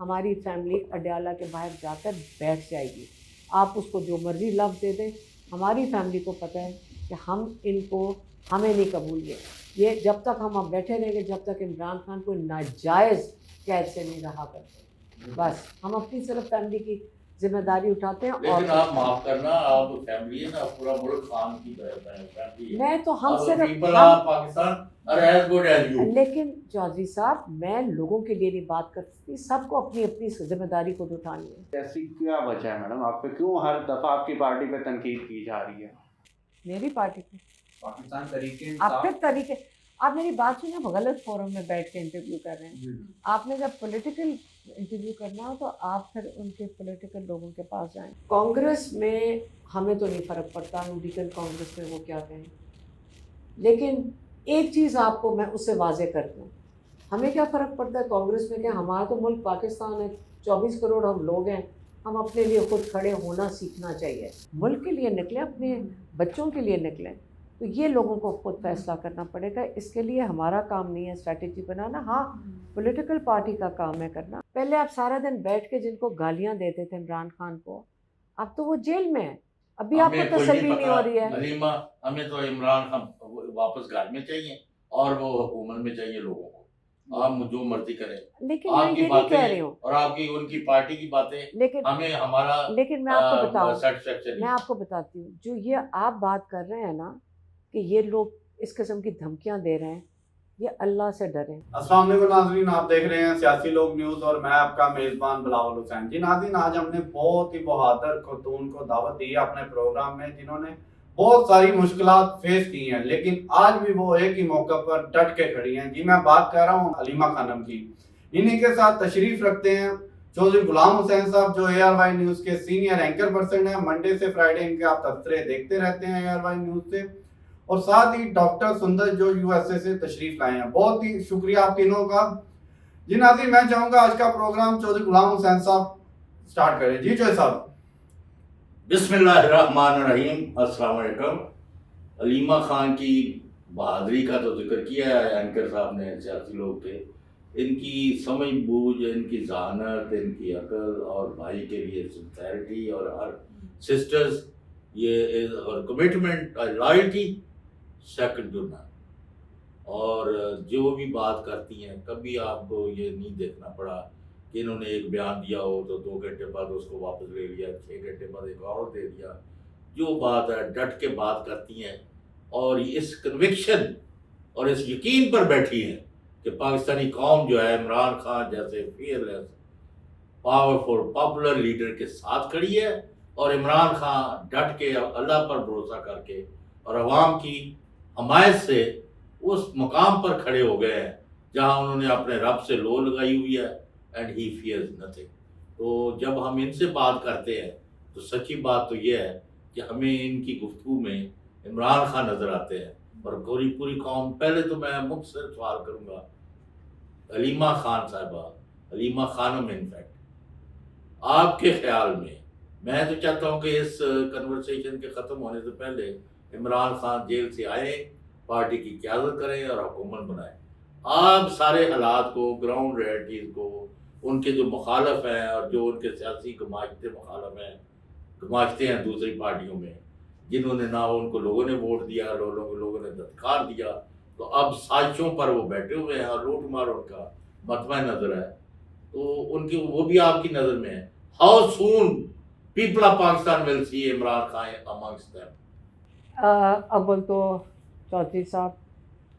ہماری فیملی اڈیالہ کے باہر جا کر بیٹھ جائے گی. آپ اس کو جو مرضی لفظ دے دیں, ہماری فیملی کو پتہ ہے کہ ہم ان کو ہمیں نہیں قبول یہ جب تک ہم بیٹھے رہیں گے جب تک عمران خان کو ناجائز قید سے نہیں رہا کرتے. بس ہم اپنی صرف فیملی کی ذمہ داری اٹھاتے ہیں. لیکن آپ معاف کرنا, آپ فیملی ہے نا, پورا ملک خان کی فیملی ہے. میں تو ہم صرف Pakistan are as good as you. لیکن چودھری صاحب میں لوگوں کے لیے نہیں بات کرتی, سب کو اپنی اپنی ذمہ داری خود اٹھانی ہے. ایسی کیا وجہ ہے میڈم, آپ پہ کیوں ہر دفعہ آپ کی پارٹی پہ تنقید کی جا رہی ہے؟ میری پارٹی پہ پاکستان طریقے آپ پھر طریقے, آپ میری بات سنیں, آپ غلط فورم میں بیٹھ کے انٹرویو کر رہے ہیں. آپ نے جب پولیٹیکل انٹرویو کرنا ہو تو آپ پھر ان کے پولیٹیکل لوگوں کے پاس جائیں. کانگریس میں ہمیں تو نہیں فرق پڑتا امریکن کانگریس میں وہ کیا کہیں, لیکن ایک چیز آپ کو میں اس سے واضح کر دوں, ہمیں کیا فرق پڑتا ہے کانگریس میں کہ ہمارا تو ملک پاکستان ہے, 24 کروڑ ہم لوگ ہیں, ہم اپنے لیے خود کھڑے ہونا سیکھنا چاہیے. ملک کے لیے نکلیں, اپنے بچوں کے لیے نکلیں, تو یہ لوگوں کو خود فیصلہ کرنا پڑے گا. اس کے لیے ہمارا کام نہیں ہے اسٹریٹجی بنانا, ہاں پولیٹیکل پارٹی کا کام ہے کرنا. پہلے آپ سارا دن بیٹھ کے جن کو گالیاں دیتے تھے عمران خان کو, اب تو وہ جیل میں ہے, ابھی آپ کو تسلی نہیں ہو رہی ہے. حلیمہ, ہمیں تو عمران خان واپس گھر میں چاہیے اور وہ حکومت میں چاہیے لوگوں کو. آپ جو مرضی کریں, لیکن میں یہ نہیں کہہ رہی ہوں, اور آپ کی ان کی پارٹی کی باتیں, لیکن ہمیں ہمارا لیکن میں آپ کو بتاؤں, سیٹسفیکشن میں آپ کو بتاتی ہوں, جو یہ آپ بات کر رہے ہیں نا کہ یہ لوگ اس قسم کی دھمکیاں دے رہے ہیں, یہ اللہ سے ڈریں. السلام علیکم ناظرین, آپ دیکھ رہے ہیں سیاسی لوگ نیوز اور میں آپ کا میزبان بلاول حسین. جی ناظرین, آج ہم نے بہت ہی بہادر خاتون کو دعوت دی ہے اپنے پروگرام میں, جنہوں نے بہت ساری مشکلات فیس کی ہیں, لیکن آج بھی وہ ایک ہی موقع پر ڈٹ کے کھڑی ہیں. جی میں بات کر رہا ہوں حلیمہ خانم کی. انہی کے ساتھ تشریف رکھتے ہیں چودھری غلام حسین صاحب, جو ARY نیوز کے سینئر اینکر پرسن ہیں. منڈے سے فرائیڈے ان کے آپ تبصرے دیکھتے رہتے ہیں ARY نیوز سے. اور ساتھ ہی ڈاکٹر سندر جو USA سے تشریف لائے ہیں. بہت ہی شکریہ آپ تینوں کا. جی ناظرین, میں چاہوں گا آج کا پروگرام چودھری غلام حسین صاحب سٹارٹ کریں. جی چودھری صاحب. بسم اللہ الرحمن الرحیم. السلام علیکم. حلیمہ خان کی بہادری کا تو ذکر کیا ہے اینکر صاحب نے, سیاسی لوگ تھے. ان کی سمجھ بوجھ, ان کی ذہانت, ان کی عقل, اور بھائی کے لیے سنسیئرٹی, اور ہر سسٹرز یہ اور کمٹمنٹ, لائلٹی سیکنڈ ٹو نن. اور جو بھی بات کرتی ہیں, کبھی آپ کو یہ نہیں دیکھنا پڑا کہ انہوں نے ایک بیان دیا ہو تو 2 گھنٹے بعد اس کو واپس لے لیا, 6 گھنٹے بعد ایک اور دے دیا. جو بات ہے ڈٹ کے بات کرتی ہیں, اور اس کنوکشن اور اس یقین پر بیٹھی ہیں کہ پاکستانی قوم جو ہے عمران خان جیسے فیئرلیس, پاورفل, پاپولر لیڈر کے ساتھ کھڑی ہے. اور عمران خان ڈٹ کے اللہ پر بھروسہ کر کے اور عوام کی حمایت سے اس مقام پر کھڑے ہو گئے ہیں جہاں انہوں نے اپنے رب سے لو لگائی ہوئی ہے, اینڈ ہی فیئرز نتھنگ. تو جب ہم ان سے بات کرتے ہیں تو سچی بات تو یہ ہے کہ ہمیں ان کی گفتگو میں عمران خان نظر آتے ہیں, اور پوری قوم. پہلے تو میں مختصر سوال کروں گا حلیمہ خان صاحبہ, حلیمہ خانم, انفیکٹ آپ کے خیال میں تو چاہتا ہوں کہ اس کنورسیشن کے ختم ہونے سے پہلے عمران خان جیل سے آئیں, پارٹی کی قیادت کریں اور حکومت بنائیں. آپ سارے حالات کو, گراؤنڈ ریئلٹیز کو, ان کے جو مخالف ہیں اور جو ان کے سیاسی گماشتے ہیں دوسری پارٹیوں میں, جنہوں نے نہ ان کو لوگوں نے ووٹ دیا, لوگوں نے دستخط دیا, تو اب سازشوں پر وہ بیٹھے ہوئے ہیں اور لوٹ مار ان کا مطمع نظر ہے. تو ان کی وہ بھی آپ کی نظر میں ہے. How soon people of Pakistan will see Imran Khan amongst them. اول تو چودھری صاحب,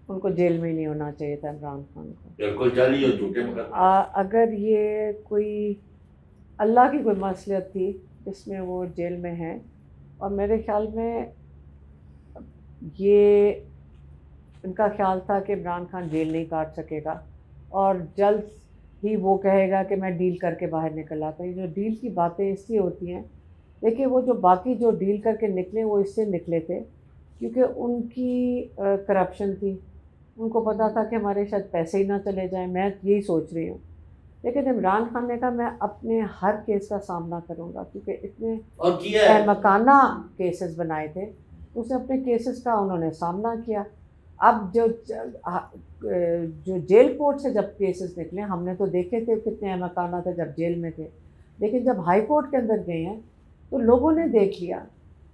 ان کو جیل میں نہیں ہونا چاہیے تھا عمران خان کو. بالکل جعلی اور جھوٹے مقدمے. اگر یہ کوئی اللہ کی کوئی مصلحت تھی جس میں وہ جیل میں ہیں, اور میرے خیال میں یہ ان کا خیال تھا کہ عمران خان جیل نہیں کاٹ سکے گا, اور جلد ہی وہ کہے گا کہ میں ڈیل کر کے باہر نکل آتا. یہ جو ڈیل کی باتیں اس لیے ہوتی ہیں, دیکھیے وہ جو باقی جو ڈیل کر کے نکلے وہ اس سے نکلے تھے کیونکہ ان کی کرپشن تھی. ان کو پتہ تھا کہ ہمارے شاید پیسے ہی نہ چلے جائیں. میں یہی سوچ رہی ہوں. لیکن عمران خان نے کہا میں اپنے ہر کیس کا سامنا کروں گا, کیونکہ اتنے احمقانہ کیسز بنائے تھے. اس نے اپنے کیسز کا انہوں نے سامنا کیا. اب جو جیل کورٹ سے جب کیسز نکلے ہم نے تو دیکھے تھے کتنے احمقانہ تھے جب جیل میں تھے، لیکن جب ہائی کورٹ کے اندر گئے ہیں تو لوگوں نے دیکھ لیا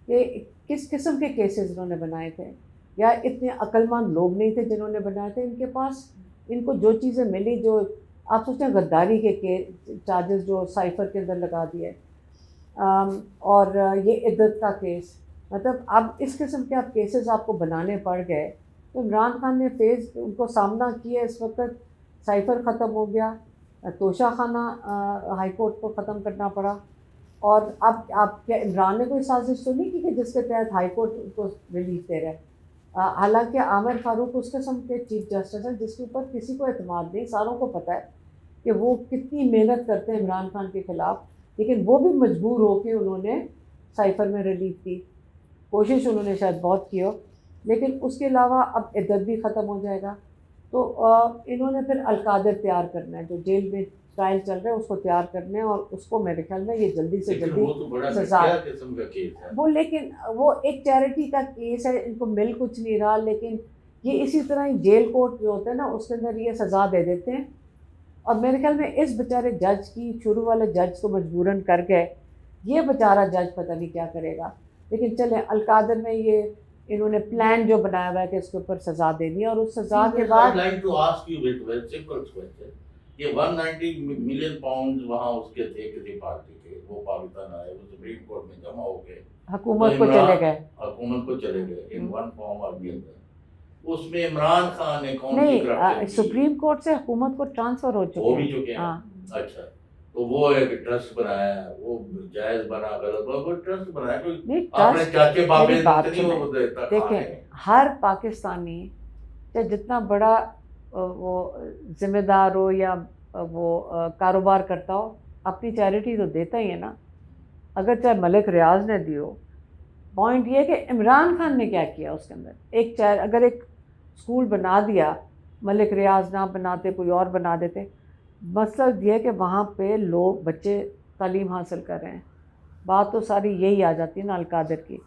کہ کس قسم کے کیسز انہوں نے بنائے تھے، یا اتنے عقلمند لوگ نہیں تھے جنہوں نے بنائے تھے. ان کے پاس ان کو جو چیزیں ملی، جو آپ سوچیں غداری کے چارجز جو سائفر کے اندر لگا دیے، اور یہ عدت کا کیس، مطلب اب اس قسم کے اب کیسز آپ کو بنانے پڑ گئے. تو عمران خان نے ان کو سامنا کیا. اس وقت سائفر ختم ہو گیا، توشہ خانہ ہائی کورٹ کو ختم کرنا پڑا، اور اب آپ کیا عمران نے کوئی سازش تو نہیں کی کہ جس کے تحت ہائی کورٹ ان کو ریلیف دے رہا ہے؟ حالانکہ عامر فاروق اس قسم کے چیف جسٹس ہیں جس کے اوپر کسی کو اعتماد نہیں. ساروں کو پتہ ہے کہ وہ کتنی محنت کرتے ہیں عمران خان کے خلاف، لیکن وہ بھی مجبور ہو کے انہوں نے سائفر میں ریلیف دی. کوشش انہوں نے شاید بہت کی ہو، لیکن اس کے علاوہ اب عدت بھی ختم ہو جائے گا. تو انہوں نے پھر القادر تیار کرنا ہے، جو جیل میں ٹرائل چل رہا ہے اس کو تیار کرنا ہے، اور اس کو میرے خیال میں یہ جلدی سے لیکن جلدی وہ تو بڑا سزا. گھٹیا قسم کا کیس ہے. وہ لیکن وہ ایک چیریٹی کا کیس ہے، ان کو مل کچھ نہیں رہا، لیکن یہ اسی طرح ہی جیل کورٹ جو ہوتا ہے نا اس کے اندر یہ سزا دے دیتے ہیں. اور میرے خیال میں اس بیچارے جج کی، شروع والے جج کو مجبوراً کر گئے، یہ بیچارہ جج پتہ نہیں کیا کرے گا. لیکن چلیں القادر میں یہ انہوں نے پلان جو بنایا ہوا ہے کہ اس کے اوپر سزا دینی ہے، اور اس سزا کے بعد I'd like to ask you with very simple question. یہ 190 ملین پاؤنڈ وہاں اس کے تھے کسی پارٹی کے، وہ پاکستان آئے، وہ سپریم کورٹ میں جمع ہو گئے، حکومت کو چلے گئے. حکومت کو چلے گئے ان ون فارم اور دی ادر. اس میں عمران خان نے کون سی نہیں، کرپشن کی؟ سپریم کورٹ سے حکومت کو ٹرانسفر ہو وہ چکے بھی ہیں. چکے ہیں. ہاں اچھا، تو وہ ایک ٹرسٹ بنایا، وہ جائز بنا، غلط بنا، وہ ٹرسٹ بنایا. کوئی نہیں، اپنے ٹرسٹ چاچے بابے میری بات نہیں وہ سنیں. دیتا دیکھیں کھانے. ہر پاکستانی چاہے جتنا بڑا وہ ذمہ دار ہو یا وہ کاروبار کرتا ہو، اپنی چیریٹی تو دیتا ہی ہے نا. اگر چاہے ملک ریاض نے دی ہو، پوائنٹ یہ ہے کہ عمران خان نے کیا کیا اس کے اندر. اگر ایک اسکول بنا دیا، ملک ریاض نہ بناتے کوئی اور بنا دیتے، مقصد یہ ہے کہ وہاں پہ لوگ بچے تعلیم حاصل کر رہے ہیں. بات تو ساری یہی آ جاتی ہے نا القادر کی.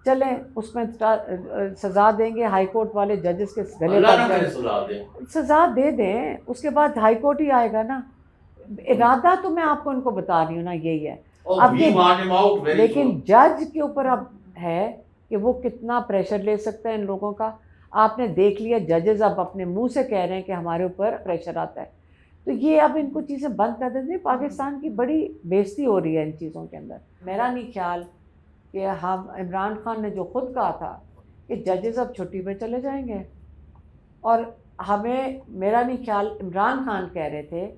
چلیں اس میں سزا دیں گے، ہائی کورٹ والے ججز کے گلے اللہ نہ پڑ کرے جائیں، سزا دیں. سزا دے دیں، اس کے بعد ہائی کورٹ ہی آئے گا نا. ارادہ تو میں آپ کو ان کو بتا رہی ہوں نا یہی ہے. اب We want him out very لیکن soon. جج کے اوپر اب ہے کہ وہ کتنا پریشر لے سکتا ہے ان لوگوں کا. آپ نے دیکھ لیا ججز اب اپنے منہ سے کہہ رہے ہیں کہ ہمارے اوپر پریشر آتا ہے. تو یہ اب ان کو چیزیں بند کر دیتے ہیں. پاکستان کی بڑی بےزتی ہو رہی ہے ان چیزوں کے اندر. میرا نہیں خیال کہ ہم عمران خان نے جو خود کہا تھا کہ ججز اب چھٹی پہ چلے جائیں گے، اور میرا نہیں خیال عمران خان کہہ رہے تھے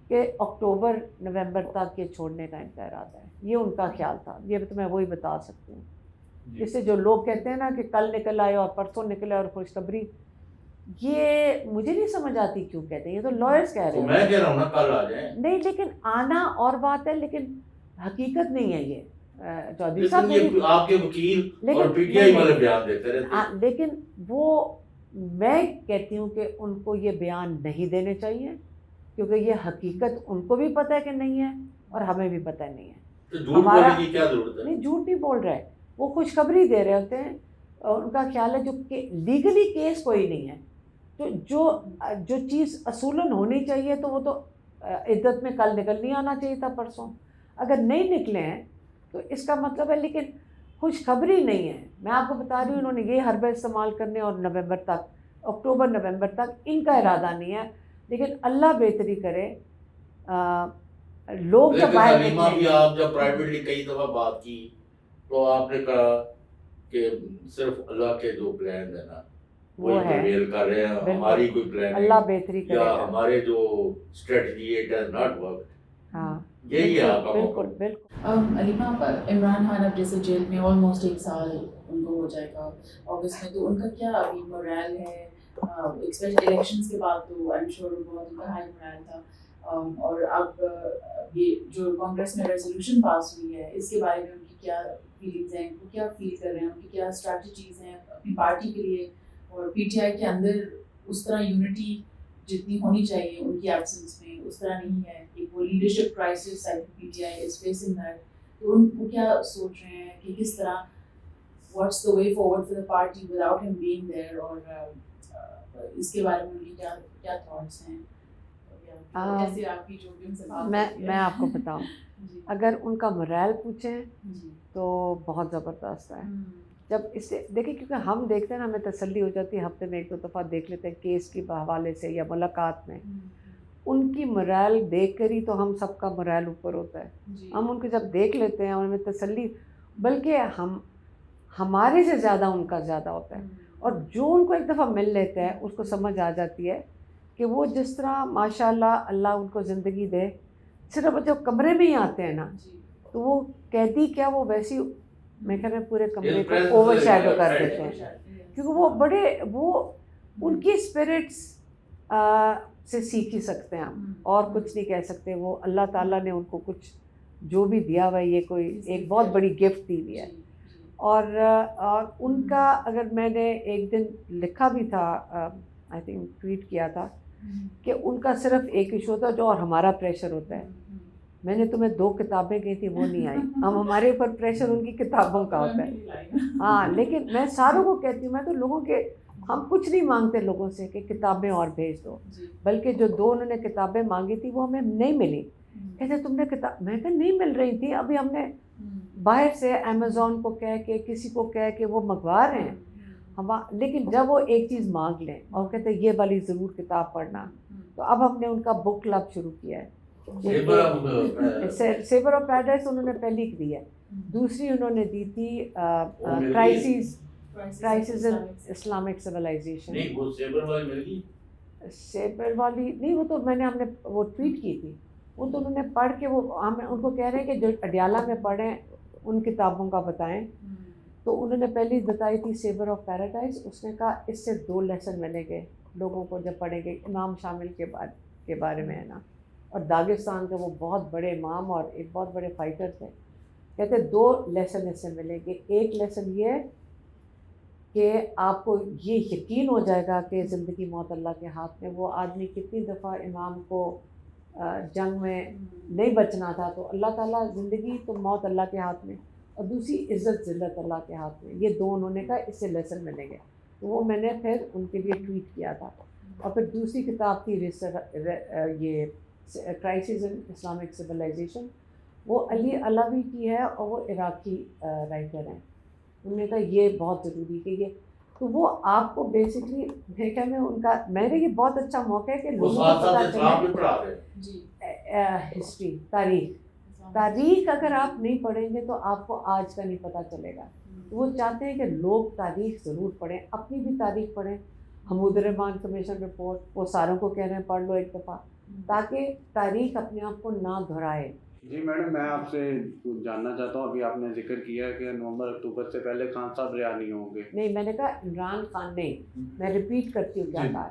کہ اکتوبر نومبر تک یہ چھوڑنے کا ان کا ارادہ ہے. یہ ان کا خیال تھا. یہ تو میں وہی بتا سکتی ہوں. اس سے جو لوگ کہتے ہیں نا کہ کل نکل آئے اور پرسوں نکل آئے اور خوشخبری، یہ مجھے نہیں سمجھ آتی کیوں کہتے ہیں. یہ تو لائرز کہہ رہے ہیں. میں کہہ رہا ہوں نا کل آ جائیں. نہیں، لیکن آنا اور بات ہے، لیکن حقیقت نہیں ہے یہ. چودھری صاحب لیکن یہ آپ کے وکیل اور پی ٹی آئی والے بیان دیتے رہتے ہیں. لیکن وہ میں کہتی ہوں کہ ان کو یہ بیان نہیں دینے چاہیے، کیونکہ یہ حقیقت ان کو بھی پتہ ہے کہ نہیں ہے اور ہمیں بھی پتہ نہیں ہے. تو جھوٹ بولنے کی کیا ضرورت ہے؟ نہیں، جھوٹ نہیں بول رہے، وہ خوشخبری دے رہے ہوتے ہیں. اور ان کا خیال ہے جو کہ لیگلی کیس کوئی نہیں ہے، تو جو چیز اصولاً ہونی چاہیے تو وہ تو عدت میں کل نکل نہیں آنا چاہیے تھا پرسوں. اگر نہیں نکلے ہیں تو اس کا مطلب ہے، لیکن خوشخبری نہیں ہے. میں آپ کو بتا رہی ہوں انہوں نے یہ حربے استعمال کرنے، اور نومبر تک، اکتوبر نومبر تک ان کا ارادہ نہیں ہے. لیکن اللہ بہتری کرے. لوگ جب لیکن باہر حلیمہ بھی نکلیں، آپ جب پرائیویٹلی کئی دفعہ بات کی تو آپ نے کہا کہ صرف اللہ کے جو پلان ہے نا وہ وہی ہے پریویل کر رہے ہیں. ہماری کوئی پلان اللہ بہتری کرے یا گا. ہمارے جو strategy it has not work. ہاں یہی ہے آپ کا بالکل موقع. بالکل. علیمہ پر عمران خان اب جیسے جیل میں آلموسٹ 1 سال ان کو ہو جائے گا اگست میں، تو ان کا کیا ابھی مورائل ہے؟ اسپیشل الیکشنز کے بعد تو آئی ایم شیور بہت ان کا ہائی مورائل تھا. اور اب یہ جو کانگریس میں ریزولوشن پاس ہوئی ہے اس کے بارے میں ان کی کیا فیلنگز ہیں؟ ان کو کیا فیل کر رہے ہیں؟ ان کی کیا اسٹریٹجیز ہیں اپنی پارٹی کے لیے؟ اور پی ٹی آئی کے اندر اس طرح یونٹی جتنی ہونی چاہیے ان کی ایبسنس میں اس طرح نہیں ہے. ایک وہ leadership crisis P T I is facing that. تو ان کو کیا سوچ رہے ہیں کہ کس طرح what's the way forward for the party without ہم بینگ دیئر؟ اور اس کے بارے میں ان کی کیا کیا تھاٹس ہیں؟ جیسے آپ کی جو بھی ان سے بات میں آپ کو بتاؤں، جی اگر ان کا مرائل پوچھیں جی تو بہت زبردست ہے. جب اس سے دیکھیں، کیونکہ ہم دیکھتے ہیں نا، ہمیں تسلی ہو جاتی ہے، ہفتے میں 1-2 دفعہ دیکھ لیتے ہیں کیس کے حوالے سے یا ملاقات میں. ان کی مرائل دیکھ کر ہی تو ہم سب کا مرائل اوپر ہوتا ہے. جی ہم ان کو جب دیکھ لیتے ہیں اور ہمیں تسلی، بلکہ ہمارے سے زیادہ ان کا زیادہ ہوتا ہے. اور جو ان کو ایک دفعہ مل لیتا ہے اس کو سمجھ آ جاتی ہے کہ وہ جس طرح ماشاء اللہ ان کو زندگی دے، صرف جب کمرے میں ہی آتے ہیں نا تو وہ قیدی کیا، وہ ویسی میں کہہ رہا ہوں پورے کمرے کو اوور شیڈو کر دیتے ہیں. کیونکہ وہ ان کی اسپرٹس سے سیکھ ہی سکتے ہیں ہم، اور کچھ نہیں کہہ سکتے. وہ اللہ تعالیٰ نے ان کو کچھ جو بھی دیا ہوا ہے، یہ کوئی ایک بہت بڑی گفٹ دی ہوئی ہے. اور ان کا اگر میں نے ایک دن لکھا بھی تھا، آئی تھنک ٹویٹ کیا تھا، کہ ان کا صرف ایک ایشو ہوتا ہے جو اور ہمارا پریشر ہوتا ہے. میں نے تمہیں 2 کتابیں کہی تھی، وہ نہیں آئی. ہمارے اوپر پریشر ان کی کتابوں کا ہوتا ہے. ہاں، لیکن میں ساروں کو کہتی ہوں، میں تو لوگوں کے، ہم کچھ نہیں مانگتے لوگوں سے کہ کتابیں اور بھیج دو، بلکہ جو 2 انہوں نے کتابیں مانگی تھی وہ ہمیں نہیں ملی. کہتے تم نے کتاب، میں کہا نہیں مل رہی تھی، ابھی ہم نے باہر سے امیزون کو کہہ کے، کسی کو کہہ کے وہ منگوا رہے ہیں ہم. لیکن جب وہ ایک چیز مانگ لیں اور کہتے ہیں یہ والی ضرور کتاب پڑھنا، تو اب ہم نے ان کا بک کلب شروع کیا ہے. سیور آف پیراڈائز انہوں نے پہلی دی ہے. دوسری انہوں نے دی تھی کرائسس ان اسلامک سویلائزیشن. سیبر والی نہیں، وہ تو ہم نے وہ ٹویٹ کی تھی. وہ تو انہوں نے پڑھ کے، وہ ہم ان کو کہہ رہے ہیں کہ جو اڈیالہ میں پڑھیں ان کتابوں کا بتائیں. تو انہوں نے پہلی بتائی تھی سیور آف پیراڈائز. اس نے کہا اس سے 2 لیسن ملیں گے لوگوں کو جب پڑھیں گے. امام شامل کے بارے میں ہے نا، اور داغستان کے وہ بہت بڑے امام اور ایک بہت بڑے فائٹر تھے. کہتے 2 لیسن اس سے ملیں گے. ایک لیسن یہ ہے کہ آپ کو یہ یقین ہو جائے گا کہ زندگی موت اللہ کے ہاتھ میں. وہ آدمی کتنی دفعہ امام کو جنگ میں نہیں بچنا تھا، تو اللہ تعالیٰ، زندگی تو موت اللہ کے ہاتھ میں، اور دوسری عزت ذلت اللہ کے ہاتھ میں. یہ 2 انہوں نے کہا اس سے لیسن ملیں گے. تو وہ میں نے پھر ان کے لیے ٹویٹ کیا تھا. اور پھر دوسری کتاب تھی یہ کرائسس ان اسلامک سویلائزیشن. وہ علی علوی کی ہے اور وہ عراقی رائٹر ہیں. انہوں نے کہا یہ بہت ضروری کہ یہ، تو وہ آپ کو بیسکلی دیکھا میں ان کا، میں نے یہ بہت اچھا موقع ہے کہ لوگوں کو پتہ چلے ہسٹری، تاریخ اگر آپ نہیں پڑھیں گے تو آپ کو آج کا نہیں پتہ چلے گا. وہ چاہتے ہیں کہ لوگ تاریخ ضرور پڑھیں، اپنی بھی تاریخ پڑھیں. حمود الرحمن کمیشن رپورٹ وہ ساروں کو کہہ رہے ہیں پڑھ لو ایک دفعہ، تاکہ تاریخ اپنے آپ کو نہ دہرائے. جی میڈم، میں آپ سے جاننا چاہتا ہوں، ابھی آپ نے ذکر کیا کہ نومبر اکتوبر سے پہلے خان صاحب رہا نہیں ہوں گے. نہیں، میں نے کہا عمران خان نہیں، میں ریپیٹ کرتی ہوں کیا کہا.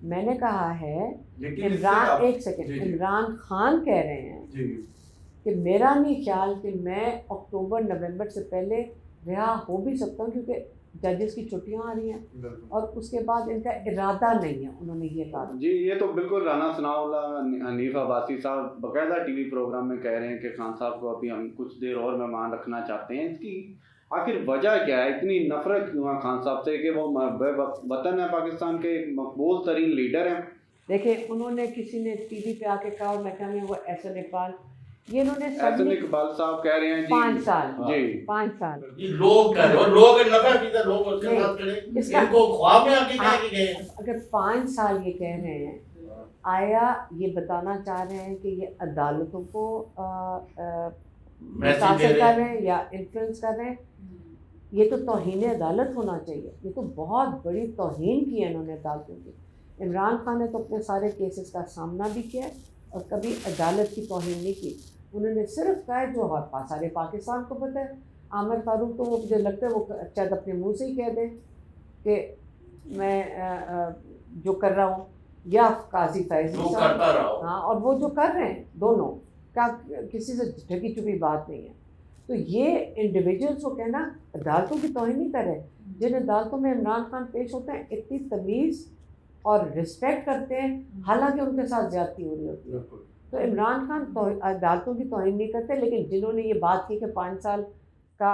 میں نے کہا ہے عمران، ایک سیکنڈ، عمران خان کہہ رہے ہیں کہ میرا نہیں خیال کہ میں اکتوبر نومبر سے پہلے رہا ہو بھی سکتا ہوں، کیونکہ ججز کی چھٹیاں آ رہی ہیں اور اس کے بعد ان کا ارادہ نہیں ہے. انہوں نے یہ کہا. جی، یہ تو بالکل رانا ثناء اللہ حنیف عباسی صاحب باقاعدہ ٹی وی پروگرام میں کہہ رہے ہیں کہ خان صاحب کو ابھی ہم کچھ دیر اور مہمان رکھنا چاہتے ہیں. اس کی آخر وجہ کیا ہے؟ اتنی نفرت کیوں ہے خان صاحب سے کہ وہ وطن ہے پاکستان کے ایک مقبول ترین لیڈر ہیں؟ دیکھیں، انہوں نے کسی نے ٹی وی پہ آ کے کہا، اور میں کہوں گا وہ احسن اقبال، یہ انہوں نے احسن اقبال صاحب کہہ رہے ہیں 5 سال، جی 5 سال لوگ کہہ رہے ہو، لوگ نفرت کی طرح لوگ اس کے ساتھ کھڑے، ان کو خواب میں آ کے کہہ کے گئے. اگر 5 سال یہ کہہ رہے ہیں، آیا یہ بتانا چاہ رہے ہیں کہ یہ عدالتوں کو متاثر کر رہے ہیں یا انفلوئنس کر رہے ہیں؟ یہ تو توہین عدالت ہونا چاہیے. یہ تو بہت بڑی توہین کی ہے انہوں نے عدالتوں کی. عمران خان نے تو اپنے سارے کیسز کا سامنا بھی کیا اور کبھی عدالت کی توہین نہیں کی. انہوں نے صرف کہا جو سارے پاکستان کو پتہ ہے. عامر فاروق تو وہ مجھے لگتا ہے وہ شاید اپنے منہ سے ہی کہہ دیں کہ میں جو کر رہا ہوں، یا قاضی فیض صاحب، ہاں، اور وہ جو کر رہے ہیں دونوں کا کسی سے ڈھکی چھپی بات نہیں ہے. تو یہ انڈیویجولس کو کہنا عدالتوں کی توہین نہیں کر رہے. جن عدالتوں میں عمران خان پیش ہوتے ہیں اتنی تمیز اور رسپیکٹ کرتے ہیں، حالانکہ ان کے ساتھ زیادتی ہو رہی ہوتی ہے. تو عمران خان عدالتوں کی توہین نہیں کرتے، لیکن جنہوں نے یہ بات کی کہ 5 سال کا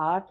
8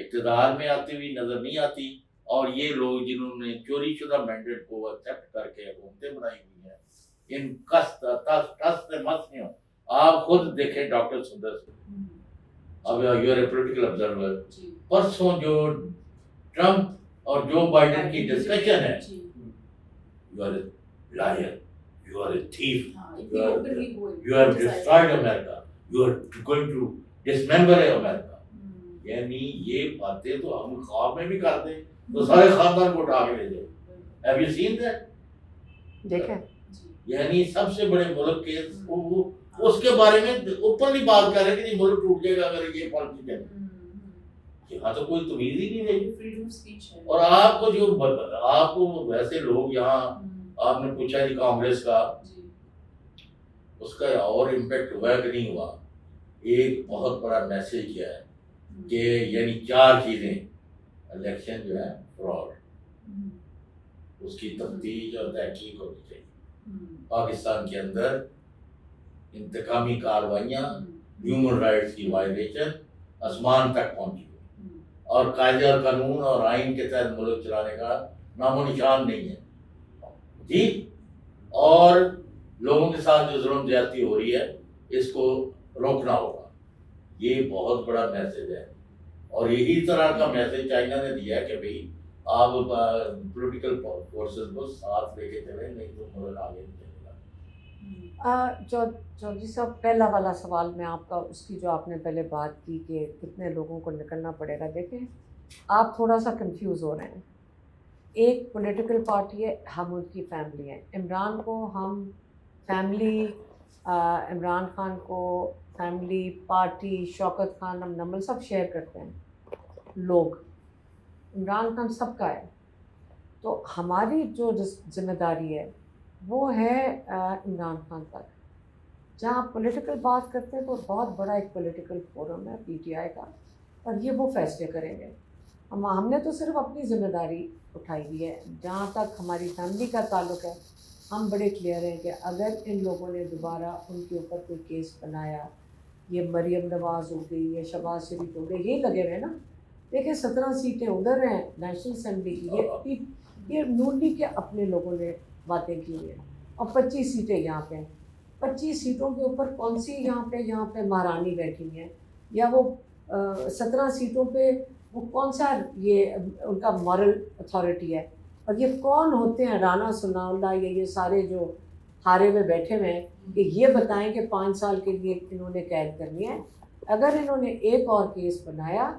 اقتدار میں آتی ہوئی نظر نہیں آتی، اور یہ لوگ جنہوں نے چوری شدہ مینڈیٹ کو ایکسیپٹ کر کے حکومتیں بنائی ہوئی ہیں، ان کس مس نہیں ہو. آپ خود دیکھیں ڈاکٹر سندر سنگھ، اب you are a political observer, جی پرسوں جو ٹرمپ اور جو بائیڈن کی ڈسکشن ہے، جی you are a liar, you are a thief, ہاں you are, openly bold. you have destroyed America, you are going to dismember America. یعنی یہ باتیں تو ہم خواب میں بھی کرتے ہیں تو سارے خاندان کو اٹھا کے لے جائے. Have you seen that? دیکھیں یعنی سب سے بڑے ملک کے اس کے بارے میں اوپنلی بات کر رہے ہیں کہ ملک ٹوٹ جائے گا اگر یہ پالیسی ہے. یہاں تو کوئی تمیز ہی نہیں رہی. فریڈم آف اسپیچ ہے. اور آپ کو جو آپ کو ویسے لوگ یہاں آپ نے پوچھا جی کانگریس کا، اس کا اور امپیکٹ ہوا کہ نہیں ہوا. ایک بہت بڑا میسج ہے کہ یعنی 4 چیزیں، الیکشن جو ہے فراڈ، اس کی تفتیش اور تحقیق ہونی چاہیے. پاکستان کے اندر انتقامی کارروائیاں، ہیومن رائٹس کی وائلیشن آسمان تک پہنچی ہوئی، اور قاعدے اور قانون اور آئین کے تحت ملک چلانے کا نام و نشان نہیں ہے جی. اور لوگوں کے ساتھ جو ظلم زیادتی ہو رہی ہے اس کو روکنا ہوگا. یہ بہت بڑا میسج ہے، اور یہی طرح کا میسج چائنا نے دیا ہے کہ بھئی آپ پولیٹیکل فورسز کو ساتھ لے کے چلیں، نہیں تو ملک آگے نہیں چلے گا. چودھری صاحب، پہلا والا سوال میں آپ کا، اس کی جو آپ نے پہلے بات کی کہ کتنے لوگوں کو نکلنا پڑے گا، دیکھیں آپ تھوڑا سا کنفیوز ہو رہے ہیں. ایک پولیٹیکل پارٹی ہے، ہم ان کی فیملی ہیں. عمران کو ہم فیملی، عمران خان کو فیملی، پارٹی، شوکت خان، ہم نمبر سب شیئر کرتے ہیں. لوگ عمران خان سب کا ہے. تو ہماری جو ذمہ داری ہے وہ ہے عمران خان تک. جہاں پولیٹیکل بات کرتے ہیں تو بہت بڑا ایک پولیٹیکل فورم ہے PTI کا، اور یہ وہ فیصلے کریں گے. ہم نے تو صرف اپنی ذمہ داری اٹھائی ہوئی ہے. جہاں تک ہماری فیملی کا تعلق ہے، ہم بڑے کلیئر ہیں کہ اگر ان لوگوں نے دوبارہ ان کے اوپر کوئی کیس بنایا، یہ مریم نواز ہو گئی یا شہباز شریف ہو گئی، یہ لگے ہوئے نا. دیکھیں 17 سیٹیں ادھر ہیں نیشنل اسمبلی کی، یہ نون لیگ کے اپنے لوگوں نے باتیں کی ہوئی ہیں، اور 25 سیٹیں یہاں پہ ہیں. 25 سیٹوں کے اوپر کون سی یہاں پہ مہارانی بیٹھی ہیں، یا وہ 17 سیٹوں پہ وہ کون سا یہ ان کا مورل اتھارٹی ہے. اور یہ کون ہوتے ہیں رانا ثناء اللہ یا یہ سارے جو ہارے ہوئے بیٹھے ہوئے ہیں کہ یہ بتائیں کہ 5 سال کے لیے انہوں نے قید کرنی ہے. اگر انہوں نے ایک اور کیس بنایا،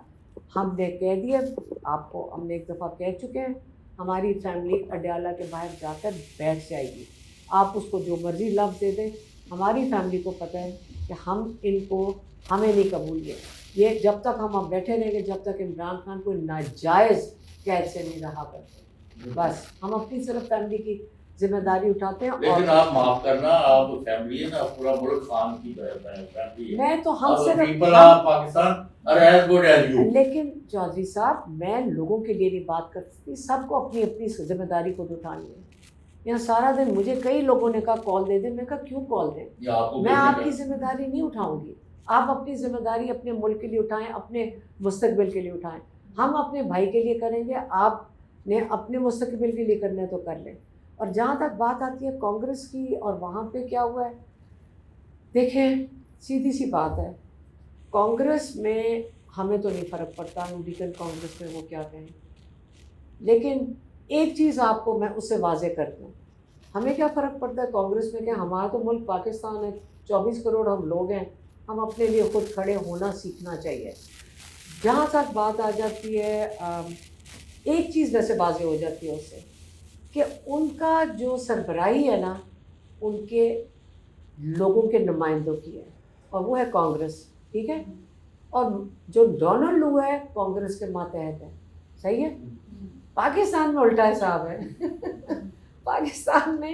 ہم نے کہہ دیا آپ کو، ہم نے ایک دفعہ کہہ چکے ہیں، ہماری فیملی اڈیالہ کے باہر جا کر بیٹھ جائے گی. آپ اس کو جو مرضی لفظ دے دیں، ہماری فیملی کو پتہ ہے کہ ہمیں نہیں قبول یہ جب تک ہم بیٹھے رہیں گے، جب تک عمران خان کو ناجائز قید سے نہیں رہا کرتے. بس ہم اپنی صرف فیملی کی ذمہ داری اٹھاتے ہیں. لیکن آپ معاف کرنا، آپ فیملی ہے نا، پورا ملک خان کی فیملی ہے. میں تو ہم صرف Pakistan are as good as you. لیکن چودھری صاحب، میں لوگوں کے لیے نہیں بات کرتی، سب کو اپنی اپنی ذمہ داری خود اٹھانی ہے. یہاں سارا دن مجھے کئی لوگوں نے کہا کال دے دیں، میں کہا کیوں کال دیں، میں آپ کی ذمہ داری نہیں اٹھاؤں گی. آپ اپنی ذمہ داری اپنے ملک کے لیے اٹھائیں، اپنے مستقبل کے لیے اٹھائیں. ہم اپنے بھائی کے لیے کریں گے، آپ نے اپنے مستقبل کے لیے کرنا ہے تو کر لیں. اور جہاں تک بات آتی ہے کانگریس کی اور وہاں پہ کیا ہوا ہے، دیکھیں سیدھی سی بات ہے، کانگریس میں ہمیں تو نہیں فرق پڑتا امریکن کانگریس میں وہ کیا کہیں. لیکن ایک چیز آپ کو میں اس سے واضح کر دوں، ہمیں کیا فرق پڑتا ہے کانگریس میں کہ ہمارا تو ملک پاکستان ہے، 24 کروڑ ہم لوگ ہیں، ہم اپنے لیے خود کھڑے ہونا سیکھنا چاہیے. جہاں تک بات آ جاتی ہے، ایک چیز ویسے واضح ہو جاتی ہے اس سے کہ ان کا جو سربراہی ہے نا، ان کے لوگوں کے نمائندوں کی ہے، اور وہ ہے کانگریس. ٹھیک ہے، اور جو ڈونلڈ لو ہے کانگریس کے ماتحت ہے. صحیح ہے. پاکستان میں الٹا حساب ہے. پاکستان میں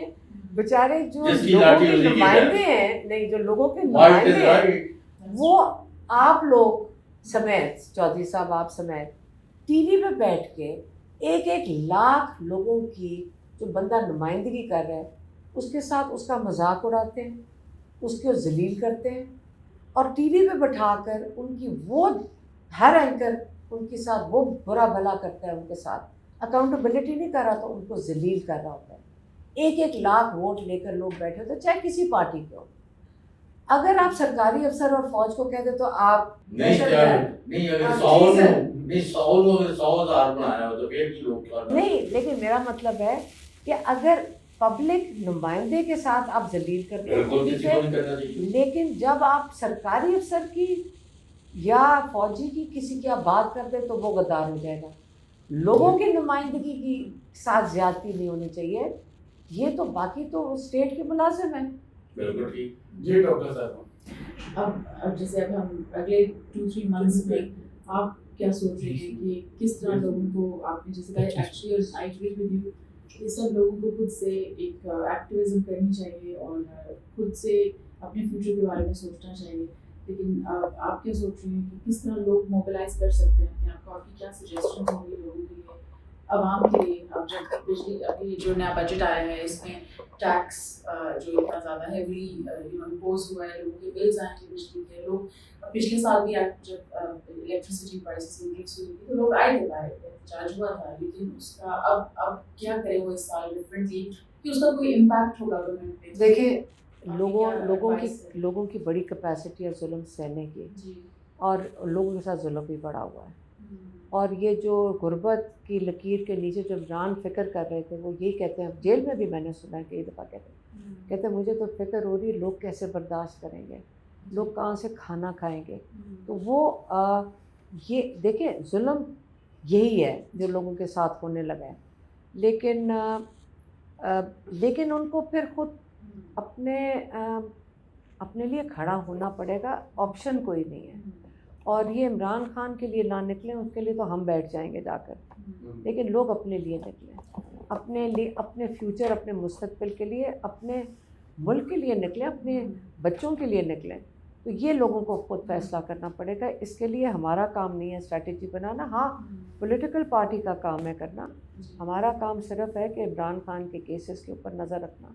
بیچارے جو لوگوں کے نمائندے ہیں، نہیں جو لوگوں کے نمائندے ہیں، وہ آپ لوگ سمیت، چودھری صاحب آپ سمیت، ٹی وی پہ بیٹھ کے 1 لاکھ لوگوں کی جو بندہ نمائندگی کر رہا ہے اس کے ساتھ اس کا مذاق اڑاتے ہیں، اس کو ذلیل کرتے ہیں، اور ٹی وی پہ بٹھا کر ان کی وہ ہر اینکر ان کے ساتھ وہ برا بھلا کرتا ہے، ان کے ساتھ اکاؤنٹیبلٹی نہیں کر رہا تو ان کو ذلیل کر رہا ہوتا ہے. 1 لاکھ ووٹ لے کر لوگ بیٹھے ہوتے ہیں، چاہے کسی پارٹی کے ہو. اگر آپ سرکاری افسر اور فوج کو کہہ دیں تو آپ نہیں اگر 100,000 بنایا ہو تو پھر کی لوگ نہیں، لیکن میرا مطلب ہے کہ اگر پبلک نمائندے کے ساتھ آپ ذلیل کرتے ہیں، لیکن جب آپ سرکاری افسر کی یا فوجی کی کسی کی آپ بات کرتے تو وہ غدار ہو جائے گا. لوگوں کی نمائندگی کی ساتھ زیادتی نہیں ہونی چاہیے. یہ تو باقی تو اسٹیٹ کے ملازم ہیں. بالکل ٹھیک. جی ڈاکٹر صاحب، اب جیسے اب ہم اگلے 2-3 منتھس میں آپ کیا سوچ رہے ہیں کہ کس طرح لوگوں کو، آپ نے جیسے کہا actually I agree with you کہ سب لوگوں کو خود سے ایک ایکٹیویزم کرنی چاہیے اور خود سے اپنے فیوچر کے بارے میں سوچنا چاہیے، لیکن آپ کیا سوچ رہے ہیں کہ کس طرح لوگ موبلائز کر سکتے ہیں اپنے آپ کو؟ آپ کی کیا سجیشن ہوں گی لوگوں کے لیے، عوام کے لیے؟ اب جب پچھلی ابھی جو نیا بجٹ آیا ہے اس میں ٹیکس جو اتنا زیادہ ہیوی امپوز ہوا ہے، لوگوں کے بلز آئیں گے بجلی کے، لوگ پچھلے سال بھی جب الیکٹریسٹی پرائسز انکریز ہوئی تھی تو لوگ آئے تھے باہر، احتجاج ہوا تھا، لیکن اس کا اب کیا کریں وہ اس سال ڈفرینٹلی کہ اس کا کوئی امپیکٹ ہوگا گورنمنٹ پہ؟ دیکھیں لوگوں کی بڑی کیپیسٹی ہے ظلم سہنے کی، اور لوگوں کے ساتھ ظلم بھی بڑا ہوا ہے. اور یہ جو غربت کی لکیر کے نیچے جو عمران فکر کر رہے تھے وہ یہی کہتے ہیں، جیل میں بھی میں نے سنا ہے کئی دفعہ کہتے ہیں مجھے تو فکر ہو رہی ہے لوگ کیسے برداشت کریں گے، لوگ کہاں سے کھانا کھائیں گے. تو وہ یہ دیکھیں ظلم یہی ہے جو لوگوں کے ساتھ ہونے لگا ہے. لیکن ان کو پھر خود اپنے لیے کھڑا ہونا پڑے گا، آپشن کوئی نہیں ہے. اور یہ عمران خان کے لیے نہ نکلیں، اس کے لیے تو ہم بیٹھ جائیں گے جا کر، لیکن لوگ اپنے لیے نکلیں، اپنے لیے، اپنے فیوچر، اپنے مستقبل کے لیے، اپنے ملک کے لیے نکلیں، اپنے بچوں کے لیے نکلیں. تو یہ لوگوں کو خود فیصلہ کرنا پڑے گا. اس کے لیے ہمارا کام نہیں ہے اسٹریٹجی بنانا، ہاں پولیٹیکل پارٹی کا کام ہے کرنا. ہمارا کام صرف ہے کہ عمران خان کے کیسز کے اوپر نظر رکھنا،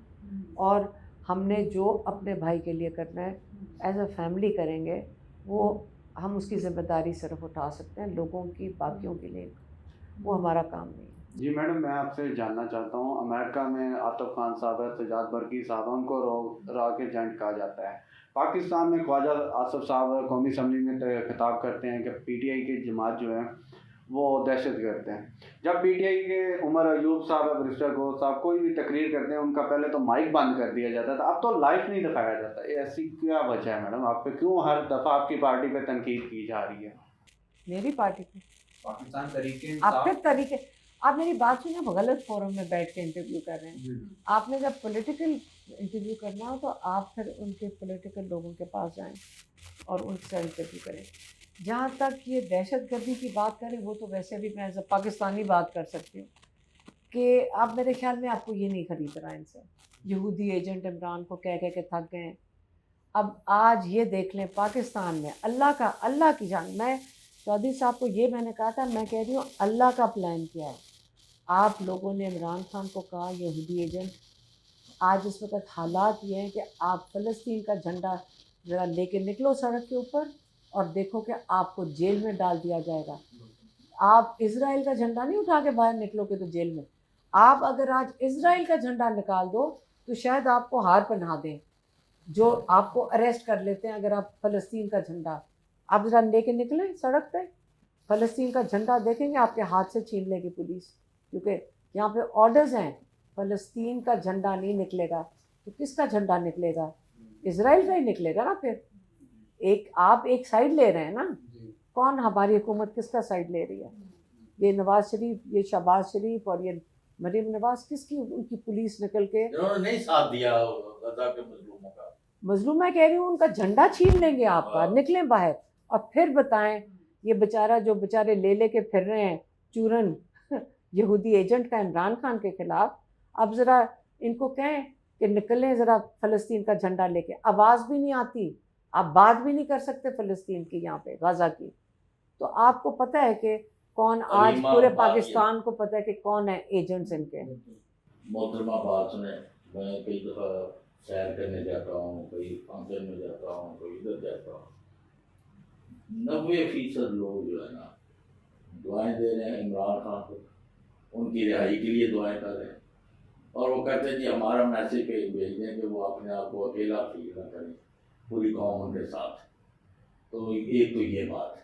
اور ہم نے جو اپنے بھائی کے لیے کرنا ہے ایز اے فیملی کریں گے، وہ ہم اس کی ذمہ داری صرف اٹھا سکتے ہیں. لوگوں کی باقیوں کے لیے وہ ہمارا کام نہیں ہے. جی میڈم، میں آپ سے جاننا چاہتا ہوں، امریکہ میں عاطف خان صاحب ہے، سجاد برقی صاحب، ان کو راکٹ جائنٹ کہا جاتا ہے. پاکستان میں خواجہ آصف صاحب قومی اسمبلی میں خطاب کرتے ہیں کہ پی ٹی آئی کی جماعت جو ہے وہ دہشت گرد ہیں. جب پی ٹی آئی کے عمر ایوب صاحب، برسٹر گو صاحب کوئی بھی تقریر کرتے ہیں ان کا پہلے تو مائک بند کر دیا جاتا تھا، اب تو لائف نہیں دکھایا جاتا. ایسی کیا وجہ ہے میڈم؟ آپ پہ کیوں ہر دفعہ آپ کی پارٹی پہ تنقید کی جا رہی ہے؟ میری پارٹی پہ پاکستان طریقے آپ پھر طریقے، آپ میری بات سنیں، آپ غلط فورم میں بیٹھ کے انٹرویو کر رہے ہیں. آپ نے جب پولیٹیکل انٹرویو کرنا ہو تو آپ پھر ان کے پولیٹیکل لوگوں کے پاس جائیں اور ان سے انٹرویو کریں. جہاں تک یہ دہشت گردی کی بات کریں، وہ تو ویسے بھی میں ایز اے پاکستانی بات کر سکتی ہوں کہ آپ میرے خیال میں آپ کو یہ نہیں خرید رہا ان سے. یہودی ایجنٹ عمران کو کہہ کے تھک گئے ہیں. اب آج یہ دیکھ لیں پاکستان میں اللہ کی جان، میں چودھری صاحب کو یہ میں نے کہا تھا، میں کہہ رہی ہوں اللہ کا پلان کیا ہے. آپ لوگوں نے عمران خان کو کہا یہودی ایجنٹ. آج اس وقت حالات یہ ہیں کہ آپ فلسطین کا جھنڈا ذرا لے کے نکلو سڑک کے اوپر اور دیکھو کہ آپ کو جیل میں ڈال دیا جائے گا. آپ اسرائیل کا جھنڈا نہیں اٹھا کے باہر نکلو گے تو جیل میں. آپ اگر آج اسرائیل کا جھنڈا نکال دو تو شاید آپ کو ہار پہنا دیں، جو آپ کو اریسٹ کر لیتے ہیں. اگر آپ فلسطین کا جھنڈا آپ ذرا لے کے نکلیں سڑک پہ، فلسطین کا جھنڈا دیکھیں گے آپ کے ہاتھ سے چھین لے گی پولیس، کیونکہ یہاں پہ آرڈرز ہیں. فلسطین کا جھنڈا نہیں نکلے گا تو کس کا جھنڈا نکلے گا؟ اسرائیل کا ہی نکلے گا نا. پھر آپ ایک سائڈ لے رہے ہیں نا. کون ہماری حکومت کس کا سائڈ لے رہی ہے؟ یہ نواز شریف، یہ شہباز شریف اور یہ مریم نواز، کس کی ان کی پولیس نکل کے انہوں نے نہیں ساتھ دیا غزہ کے مظلوموں کا. مظلوم میں کہہ رہی ہوں ان کا جھنڈا چھین لیں گے آپ کا. نکلیں باہر اور پھر بتائیں یہ بیچارہ جو بیچارے لے کے پھر رہے ہیں چورن یہودی ایجنٹ کا عمران خان کے خلاف. اب ذرا ان کو کہیں کہ نکلیں ذرا فلسطین کا جھنڈا لے کے. آواز بھی نہیں آتی، آپ بات بھی نہیں کر سکتے فلسطین کی، یہاں پہ غزہ کی. تو آپ کو پتہ ہے کہ کون، آج پورے پاکستان کو پتہ ہے کہ کون ہے ایجنٹس ان کے. محترمہ بات سنیں، میں کئی دفعہ سیر کرنے جاتا ہوں، کئی فنکشن میں جاتا ہوں، کوئی ادھر جاتا ہوں. 90% لوگ جو ہے نا دعائیں دے رہے ہیں عمران خان کو، ان کی رہائی کے لیے دعائیں کر رہے ہیں، اور وہ کہتے ہیں جی ہمارا میسیج پہ بھیج دیں کہ وہ اپنے آپ کو اکیلا فیل نہ کریں، پوری قوم ان کے ساتھ. تو ایک تو یہ بات ہے.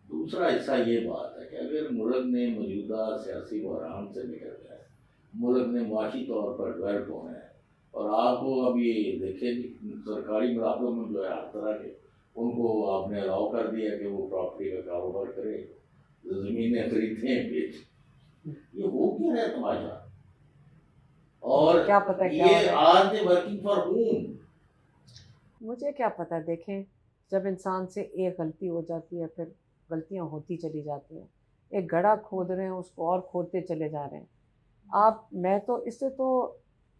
دوسرا حصہ یہ بات ہے کہ اگر ملک نے موجودہ سیاسی بحران سے نکل ہے، ملک نے معاشی طور پر ڈیولپ ہونا ہے، اور آپ کو اب یہ دیکھیں سرکاری ملازموں میں جو ہے ہر طرح کے ان کو آپ نے الاؤ کر دیا کہ وہ پراپرٹی کا کاروبار کرے، زمینیں خریدیں بیچیں، یہ ہو کیا ہے تماشا؟ اور کیا پتہ کیا ہو یہ رہا ہے؟ Are they working for home? مجھے کیا پتہ. دیکھیں جب انسان سے ایک غلطی ہو جاتی ہے پھر غلطیاں ہوتی چلی جاتی ہیں. ایک گڑھا کھود رہے ہیں اس کو اور کھودتے چلے جا رہے ہیں. میں تو اس سے تو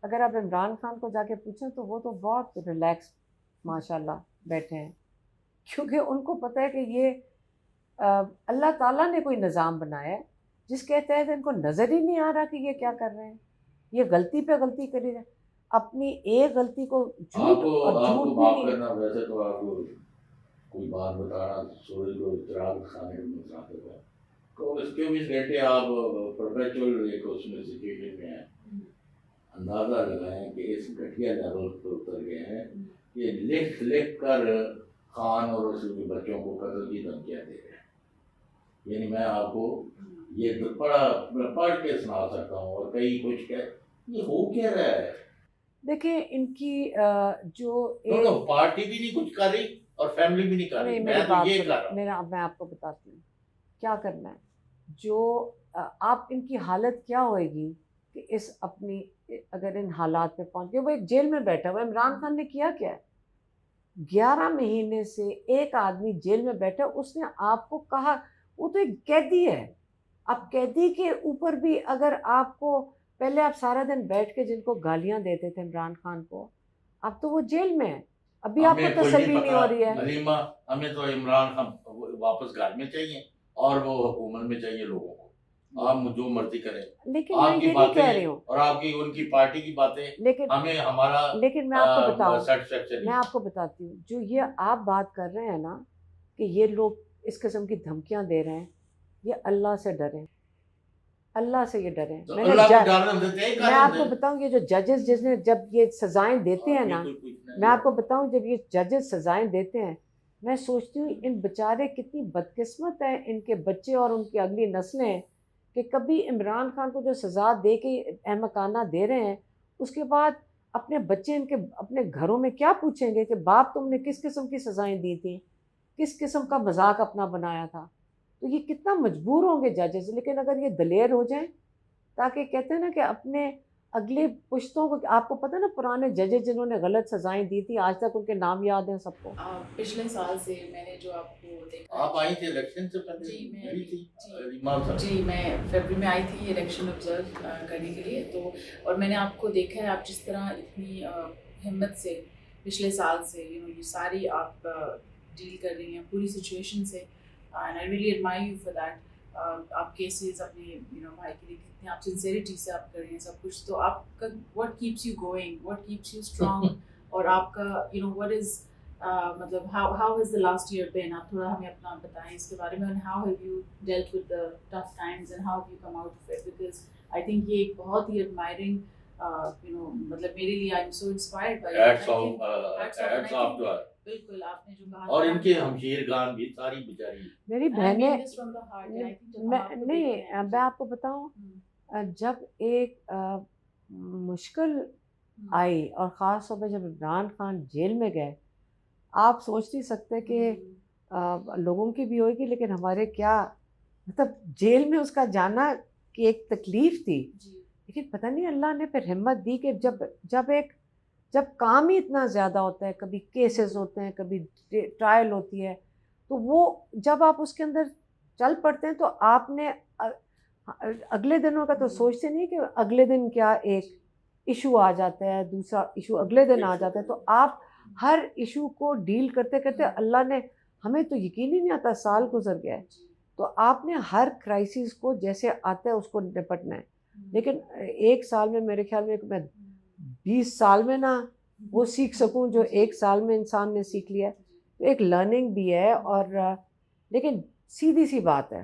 اگر آپ عمران خان کو جا کے پوچھیں تو وہ تو بہت ریلیکس ماشاء اللہ بیٹھے ہیں، کیونکہ ان کو پتہ ہے کہ یہ اللہ تعالیٰ نے کوئی نظام بنایا ہے جس کے تحت ان کو نظر ہی نہیں آ رہا کہ یہ کیا کر رہے ہیں. یہ غلطی پہ غلطی کری جائے، اپنی ایک غلطی کو جھوٹ آپ کو اور جھوٹ بھی معاف نہیں. کرنا، ویسے تو آپ کو کوئی بات بتانا سورج کو چراغ دکھانے میں مسافر ہے، تو اس 24 گھنٹے آپ پرپیچول ایک اس میں سچویشن میں ہیں. اندازہ لگائیں کہ اس گھٹیا لیول پر اتر گئے ہیں کہ لکھ لکھ کر خان اور اس کے بچوں کو قتل کی دھمکیاں دے رہے ہیں. یعنی میں آپ کو یہ پڑھ کے سنا سکتا ہوں، اور کئی کچھ کہ یہ ہو کیا رہا ہے. دیکھیں ان کی جو کیونکہ پارٹی بھی نہیں کچھ کر رہی اور فیملی بھی نہیں کر رہی. نہیں میں میری تو بات یہ سنیں، کر رہا ہوں. میں آپ کو بتاتی ہوں کیا کرنا ہے. جو آپ ان کی حالت کیا ہوئے گی کہ اس اپنی اگر ان حالات پہ پہنچ گئے. وہ ایک جیل میں بیٹھا ہوا ہے. عمران خان نے کیا ہے 11 مہینے سے ایک آدمی جیل میں بیٹھا، اس نے آپ کو کہا وہ تو ایک قیدی ہے. اب قیدی کے اوپر بھی اگر آپ کو پہلے آپ سارا دن بیٹھ کے جن کو گالیاں دیتے تھے عمران خان کو، اب تو وہ جیل میں ہے. ابھی آپ کو ہمیں کوئی تسلی نہیں نہیں ہو رہی ہے. پتا حلیمہ، ہمیں تو عمران خان واپس گھر میں چاہیے اور وہ حکومت میں چاہیے لوگوں کو. آپ جو مرضی کریں، لیکن میں آپ کی یہ نہیں کہہ باتیں رہی ہوں، اور آپ کی ان کی پارٹی کی باتیں لیکن ہمیں ہمارا میں آپ کو بتاؤں، سیٹسفیکشن میں آپ کو بتاتی ہوں جو یہ آپ بات کر رہے ہیں نا کہ یہ لوگ اس قسم کی دھمکیاں دے رہے ہیں، یہ اللہ سے ڈریں، اللہ سے یہ ڈریں. میں آپ کو بتاؤں یہ جو ججز جب یہ سزائیں دیتے ہیں نا، میں آپ کو بتاؤں جب یہ ججز سزائیں دیتے ہیں، میں سوچتی ہوں ان بیچارے کتنی بدقسمت ہیں ان کے بچے اور ان کی اگلی نسلیں ہیں کہ کبھی عمران خان کو جو سزا دے کے احمقانہ دے رہے ہیں، اس کے بعد اپنے بچے ان کے اپنے گھروں میں کیا پوچھیں گے کہ باپ تم نے کس قسم کی سزائیں دی تھیں، کس قسم کا مذاق اپنا بنایا تھا. تو یہ کتنا مجبور ہوں گے ججز. لیکن اگر یہ دلیر ہو جائیں تاکہ کہتے ہیں نا کہ اپنے اگلے پشتوں کو، آپ کو پتہ نا پرانے ججز جنہوں نے غلط سزائیں دی تھی آج تک ان کے نام یاد ہیں سب کو. پچھلے سال سے میں نے جو آپ کو دیکھا، آپ آئی تھی الیکشن سے پہلے؟ جی میں ملی تھی جی میں فیبرری میں آئی تھی الیکشن آبزرو کرنے کے لیے. تو اور میں نے آپ کو دیکھا ہے آپ جس طرح اتنی ہمت سے پچھلے سال سے یہ ساری آپ ڈیل کر رہی ہیں پوری سچویشن سے. And I really admirer you for that. آپ کیسز اپنے بھائی کے لیے کتنے آپ سنسیریٹی سے آپ کر رہی ہیں سب کچھ. تو آپ کا what keeps you going, what keeps you strong, اور آپ کا واٹ از مطلب how has the last year been. آپ تھوڑا ہمیں اپنا بتائیں اس کے بارے میں. and how have you dealt with the tough times and how have you come out of it, because I think یہ ایک بہت ہی admiring مطلب میرے لیے I'm so inspired by hats off to her. بالکل آپ نے جو کہا اور ان کے ہمشیر گان بھی ساری بیچاری. میری بہنیں نہیں، میں آپ کو بتاؤں جب ایک مشکل آئی اور خاص طور پہ جب عمران خان جیل میں گئے، آپ سوچ نہیں سکتے کہ لوگوں کی بھی ہوئے گی، لیکن ہمارے کیا مطلب جیل میں اس کا جانا کہ ایک تکلیف تھی. لیکن پتہ نہیں اللہ نے پھر ہمت دی کہ جب کام ہی اتنا زیادہ ہوتا ہے، کبھی کیسز ہوتے ہیں، کبھی ٹرائل ہوتی ہے، تو وہ جب آپ اس کے اندر چل پڑتے ہیں تو آپ نے اگلے دنوں کا تو سوچتے نہیں کہ اگلے دن کیا ایک ایشو آ جاتا ہے، دوسرا ایشو اگلے دن آ جاتا ہے. تو آپ ہر ایشو کو ڈیل کرتے کرتے اللہ نے، ہمیں تو یقین ہی نہیں آتا سال گزر گیا ہے، تو آپ نے ہر کرائسس کو جیسے آتا ہے اس کو نپٹنا ہے. لیکن ایک سال میں میرے خیال میں 20 سال میں نہ وہ سیکھ سکوں جو ایک سال میں انسان نے سیکھ لیا. تو ایک لرننگ بھی ہے. اور لیکن سیدھی سی بات ہے،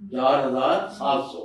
4,700।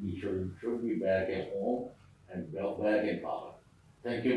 he should be back at home and back in power. Thank you